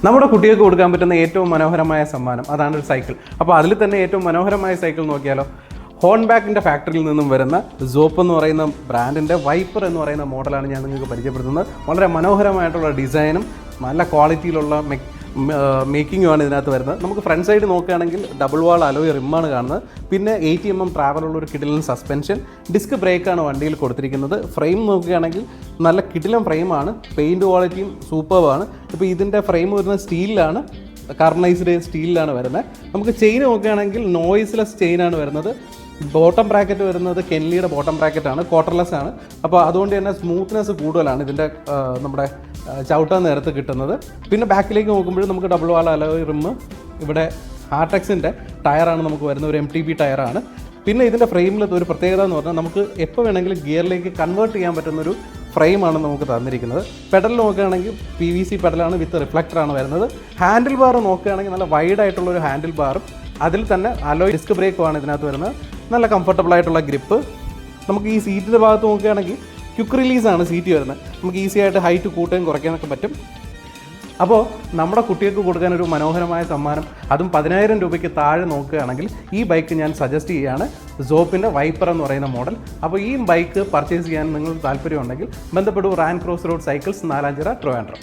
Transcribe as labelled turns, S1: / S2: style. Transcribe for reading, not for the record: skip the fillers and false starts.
S1: നമ്മുടെ കുട്ടികൾക്ക് കൊടുക്കാൻ പറ്റുന്ന ഏറ്റവും മനോഹരമായ സമ്മാനം അതാണ് ഒരു സൈക്കിൾ. അപ്പോൾ അതിൽ തന്നെ ഏറ്റവും മനോഹരമായ സൈക്കിൾ നോക്കിയാലോ, ഹോൺബാക്കിൻ്റെ ഫാക്ടറിയിൽ നിന്നും വരുന്ന സോപ്പ് എന്ന് പറയുന്ന ബ്രാൻഡിൻ്റെ വൈപ്പർ എന്ന് പറയുന്ന മോഡലാണ് ഞാൻ നിങ്ങൾക്ക് പരിചയപ്പെടുത്തുന്നത്. വളരെ മനോഹരമായിട്ടുള്ള ഡിസൈനും നല്ല ക്വാളിറ്റിയിലുള്ള മേക്കിങ്ങുമാണ് ഇതിനകത്ത് വരുന്നത്. നമുക്ക് ഫ്രണ്ട് സൈഡ് നോക്കുകയാണെങ്കിൽ ഡബിൾ വാൾ അലോയ് റിമ്മാണ് കാണുന്നത്. പിന്നെ 80 mm ട്രാവലുള്ള ഒരു കിടിലൻ സസ്പെൻഷൻ, ഡിസ്ക് ബ്രേക്കാണ് വണ്ടിയിൽ കൊടുത്തിരിക്കുന്നത്. ഫ്രെയിം നോക്കുകയാണെങ്കിൽ നല്ല കിടിലൻ ഫ്രെയിമാണ്, പെയിൻറ്റ് ക്വാളിറ്റിയും സൂപ്പർവാണ്. ഇപ്പോൾ ഇതിൻ്റെ ഫ്രെയിം വരുന്നത് സ്റ്റീലിലാണ്, കാർബണൈസ്ഡ് സ്റ്റീലിലാണ് വരുന്നത്. നമുക്ക് ചെയിൻ നോക്കുകയാണെങ്കിൽ നോയ്സ്ലെസ് ചെയിനാണ് വരുന്നത്. ബോട്ടം ബ്രാക്കറ്റ് വരുന്നത് കെൻലിയുടെ ബോട്ടം ബ്രാക്കറ്റാണ്, കോട്ടർലെസ് ആണ്. അപ്പോൾ അതുകൊണ്ട് തന്നെ സ്മൂത്ത്നെസ് കൂടുതലാണ് ഇതിൻ്റെ നമ്മുടെ ചവിട്ടാൻ നേരത്ത് കിട്ടുന്നത്. പിന്നെ ബാക്കിലേക്ക് നോക്കുമ്പോൾ നമുക്ക് ഡബിൾ വാൾ അലോയ് റിമ്മ്, ഇവിടെ ഹാർട്ടെക്സിൻ്റെ ടയറാണ് നമുക്ക് വരുന്ന, ഒരു MTB ടയറാണ്. പിന്നെ ഇതിൻ്റെ ഫ്രെയിമിൽ ഒരു പ്രത്യേകത എന്ന് പറഞ്ഞാൽ നമുക്ക് എപ്പോൾ വേണമെങ്കിലും ഗിയറിലേക്ക് കൺവേർട്ട് ചെയ്യാൻ പറ്റുന്നൊരു ഫ്രെയിമാണ് നമുക്ക് തന്നിരിക്കുന്നത്. പെഡൽ നോക്കുകയാണെങ്കിൽ PVC പെഡലാണ് വിത്ത് റിഫ്ലക്ടറാണ് വരുന്നത്. ഹാൻഡിൽ ബാർ നോക്കുകയാണെങ്കിൽ നല്ല വൈഡായിട്ടുള്ളൊരു ഹാൻഡിൽ ബാറും അതിൽ തന്നെ അലോയ് ഡിസ്ക് ബ്രേക്കുമാണ് ഇതിനകത്ത് വരുന്നത്. നല്ല കംഫർട്ടബിൾ ആയിട്ടുള്ള ഗ്രിപ്പ്. നമുക്ക് ഈ സീറ്റിൻ്റെ ഭാഗത്ത് നോക്കുകയാണെങ്കിൽ ക്വിക്ക് റിലീസാണ് സീറ്റ് വരുന്നത്. നമുക്ക് ഈസി ആയിട്ട് ഹൈറ്റ് കൂട്ടുകയും കുറയ്ക്കാനൊക്കെ പറ്റും. അപ്പോൾ നമ്മുടെ കുട്ടികൾക്ക് കൊടുക്കാൻ ഒരു മനോഹരമായ സമ്മാനം, അതും 10,000 രൂപയ്ക്ക് താഴെ നോക്കുകയാണെങ്കിൽ ഈ ബൈക്ക് ഞാൻ സജസ്റ്റ് ചെയ്യുകയാണ്, സോപ്പിൻ്റെ വൈപ്പർ എന്ന് പറയുന്ന മോഡൽ. അപ്പോൾ ഈ ബൈക്ക് പർച്ചേസ് ചെയ്യാൻ നിങ്ങൾക്ക് താല്പര്യമുണ്ടെങ്കിൽ ബന്ധപ്പെടൂ ran cross road cycles, Nalanchira, Trivandrum.